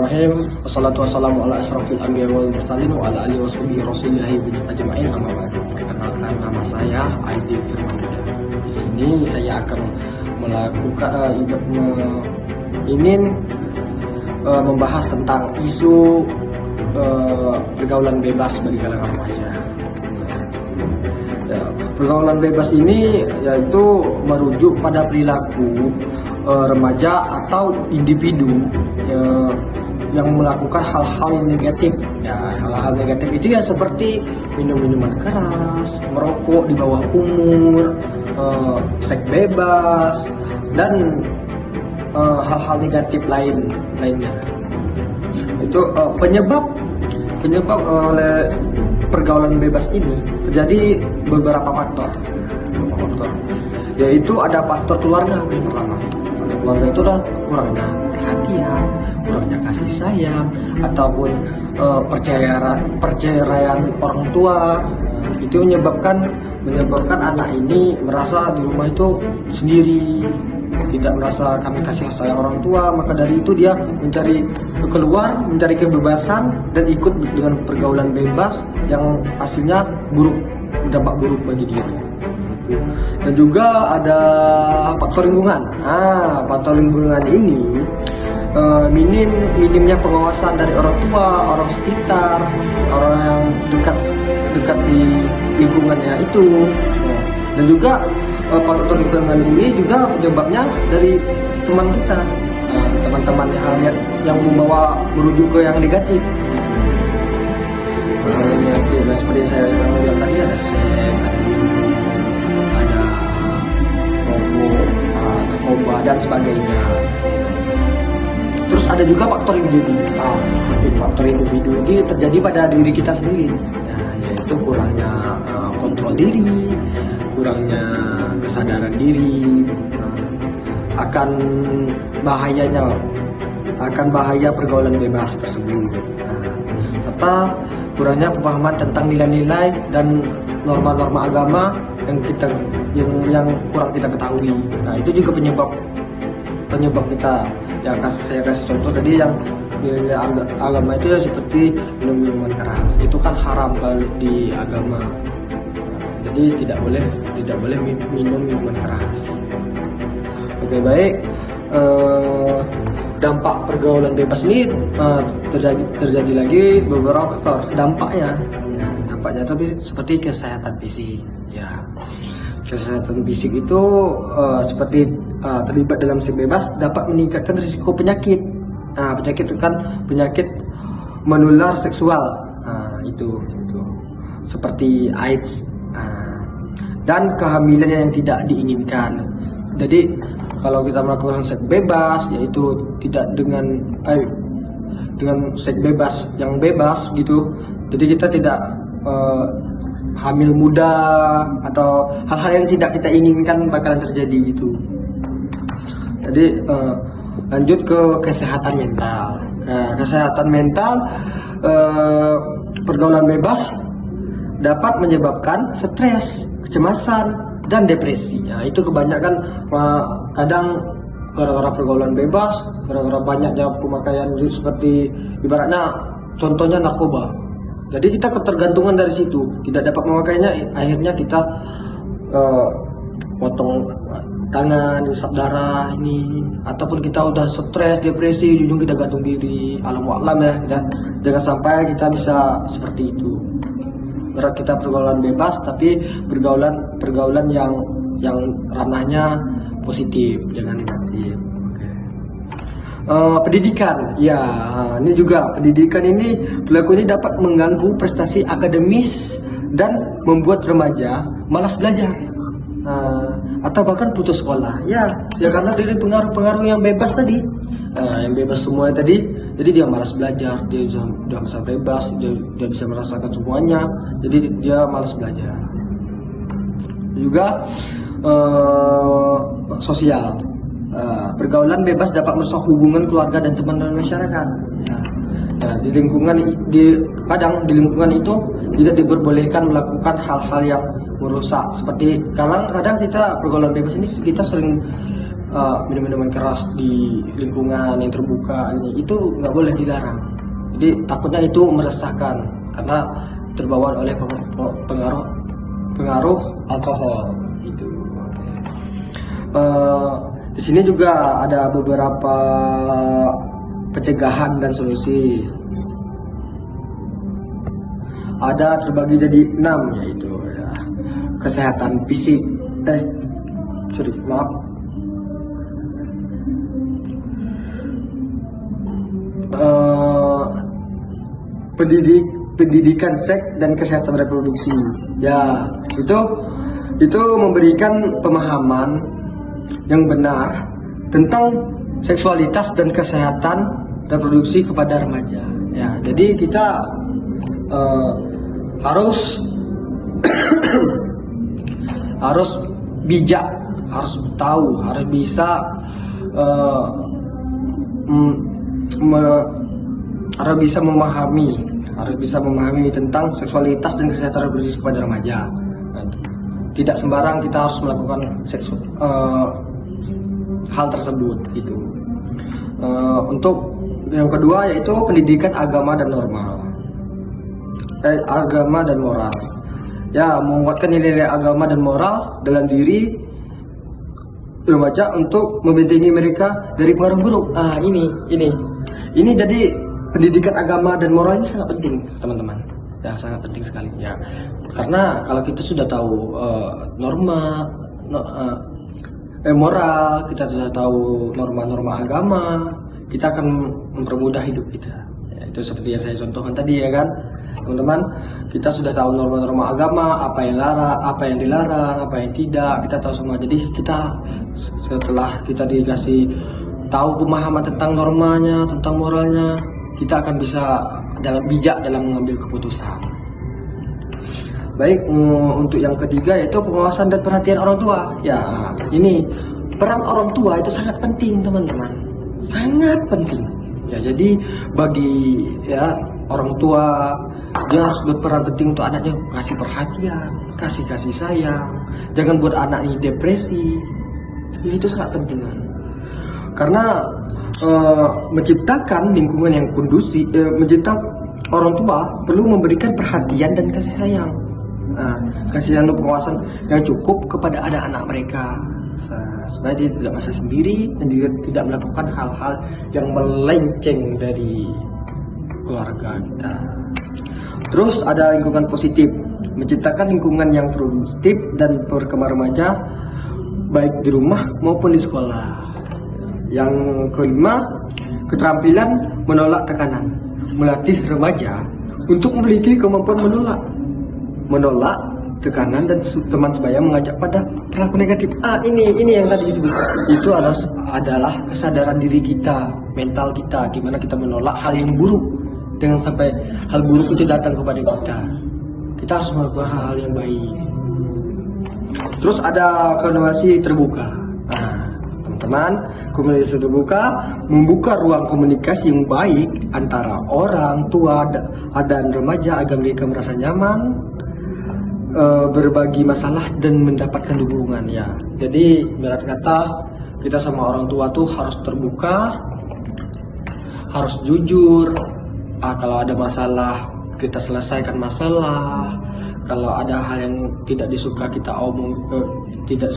Bismillahirrahmanirrahim. Wassalatu wassalamu ala asrafil anbiya wal mursalin wa ala alihi washabihi rasulillahi ajma'in, amma ba'du. Perkenalkan, nama saya Aidi Firman. Di sini saya akan melakukan membahas tentang isu pergaulan bebas bagi kalangan remaja. Pergaulan bebas ini yaitu merujuk pada perilaku remaja atau individu yang melakukan hal-hal yang negatif. Hal-hal negatif itu ya seperti minum minuman keras, merokok di bawah umur, seks bebas, dan hal-hal negatif lainnya. Itu penyebab oleh pergaulan bebas ini terjadi beberapa faktor, yaitu ada faktor keluarga. Yang pertama, keluarga itu adalah kurangnya perhatian, kurangnya kasih sayang, ataupun perceraian orang tua. Itu menyebabkan anak ini merasa di rumah itu sendiri, tidak merasa kami kasih sayang orang tua. Maka dari itu dia mencari keluar, mencari kebebasan, dan ikut dengan pergaulan bebas yang hasilnya berdampak buruk bagi dia. Dan juga ada faktor lingkungan. Faktor lingkungan ini minimnya pengawasan dari orang tua, orang sekitar, orang yang dekat di lingkungannya itu. Dan juga faktor lingkungan ini juga penyebabnya dari teman kita, teman-teman yang merujuk ke yang negatif. Halnya itu, seperti saya bilang tadi, ada seks, ada minum, ada rokok, narkoba, dan sebagainya. Terus ada juga faktor individu. Faktor individu ini terjadi pada diri kita sendiri, yaitu kurangnya kontrol diri, kurangnya kesadaran diri, akan bahaya pergaulan bebas tersebut, serta kurangnya pemahaman tentang nilai-nilai dan norma-norma agama yang kurang kita ketahui. Itu juga penyebab kita. Saya kasih contoh tadi, yang nilai agama itu ya seperti minum minuman keras. Itu kan haram kalau di agama. Jadi tidak boleh minum minuman keras. Oke, baik. Dampak pergaulan bebas ini terjadi lagi beberapa faktor dampaknya tapi seperti kesehatan fisik. Kesehatan fisik itu seperti terlibat dalam seks bebas dapat meningkatkan risiko penyakit. Penyakit itu kan penyakit menular seksual, itu seperti AIDS dan kehamilan yang tidak diinginkan. Jadi kalau kita melakukan seks bebas, yaitu tidak dengan seks bebas yang bebas gitu, jadi kita tidak hamil muda atau hal-hal yang tidak kita inginkan bakalan terjadi gitu. Jadi lanjut ke kesehatan mental. Kesehatan mental, pergaulan bebas dapat menyebabkan stres, kecemasan, dan depresi. Itu kebanyakan kadang gara-gara pergaulan bebas, gara-gara banyaknya pemakaian seperti ibaratnya contohnya narkoba. Jadi kita ketergantungan dari situ, tidak dapat memakainya, akhirnya kita potong tangan, isap darah ini, ataupun kita udah stres, depresi, ujung kita gantung diri. Alhamdulillah ya, jangan sampai kita bisa seperti itu. Berat kita pergaulan bebas, tapi pergaulan yang ranahnya positif, jangan negatif. Pendidikan, ini juga pendidikan ini perilaku ini dapat mengganggu prestasi akademis dan membuat remaja malas belajar, atau bahkan putus sekolah. Karena dari pengaruh yang bebas tadi, yang bebas semuanya tadi. Jadi dia malas belajar, dia sudah bisa bebas, dia bisa merasakan semuanya, jadi dia malas belajar. Juga sosial. Pergaulan bebas dapat merusak hubungan keluarga dan teman dan masyarakat. Di lingkungan itu tidak diperbolehkan melakukan hal-hal yang merusak. Seperti kadang kita pergaulan bebas ini kita sering minuman keras di lingkungan yang terbuka ini, itu nggak boleh dilarang. Jadi takutnya itu meresahkan karena terbawa oleh pengaruh alkohol itu. Di sini juga ada beberapa pencegahan dan solusi. Ada terbagi jadi 6, yaitu ya, kesehatan fisik, pendidikan seks dan kesehatan reproduksi. Ya, itu memberikan pemahaman yang benar tentang seksualitas dan kesehatan reproduksi kepada remaja. Ya, jadi kita harus harus bijak, harus tahu, harus bisa harus bisa memahami tentang seksualitas dan kesehatan reproduksi kepada remaja. Tidak sembarang kita harus melakukan hal tersebut itu. Untuk yang kedua yaitu pendidikan agama dan moral. Ya, menguatkan nilai-nilai agama dan moral dalam diri remaja untuk membentengi mereka dari pengaruh buruk. Ini jadi pendidikan agama dan moral ini sangat penting, teman-teman. Ya, sangat penting sekali ya. Karena kalau kita sudah tahu moral, kita sudah tahu norma-norma agama, kita akan mempermudah hidup kita. Ya, itu seperti yang saya contohkan tadi ya kan, teman-teman. Kita sudah tahu norma-norma agama, apa yang dilarang, apa yang tidak, kita tahu semua. Jadi kita setelah kita dikasih tahu pemahaman tentang normanya, tentang moralnya, kita akan bisa bijak dalam mengambil keputusan. Baik, untuk yang ketiga yaitu pengawasan dan perhatian orang tua. Ya, ini peran orang tua itu sangat penting, teman-teman. Sangat penting. Ya, jadi bagi orang tua, dia harus berperan penting untuk anaknya, kasih perhatian, kasih sayang. Jangan buat anak ini depresi. Ya, itu sangat penting, kan? Karena menciptakan lingkungan yang kondusif, orang tua perlu memberikan perhatian dan kasih sayang, kasih sayang dan pengawasan yang cukup kepada anak-anak mereka, supaya dia tidak merasa sendiri dan juga tidak melakukan hal-hal yang melenceng dari keluarga kita. Terus ada lingkungan positif, menciptakan lingkungan yang produktif dan berkembang remaja baik di rumah maupun di sekolah. Yang kelima, keterampilan menolak tekanan, melatih remaja untuk memiliki kemampuan menolak tekanan dan teman sebaya mengajak pada perilaku negatif. Ini yang tadi disebut, itu adalah kesadaran diri kita, mental kita, gimana kita menolak hal yang buruk. Jangan sampai hal buruk itu datang kepada kita. Kita harus melakukan hal-hal yang baik. Terus ada komunikasi terbuka. Teman-teman, komunikasi terbuka membuka ruang komunikasi yang baik antara orang tua dan remaja agar mereka merasa nyaman, berbagi masalah dan mendapatkan dukungan ya. Jadi ibarat kata kita sama orang tua tuh harus terbuka, harus jujur. Kalau ada masalah kita selesaikan masalah. Kalau ada hal yang tidak disuka kita tidak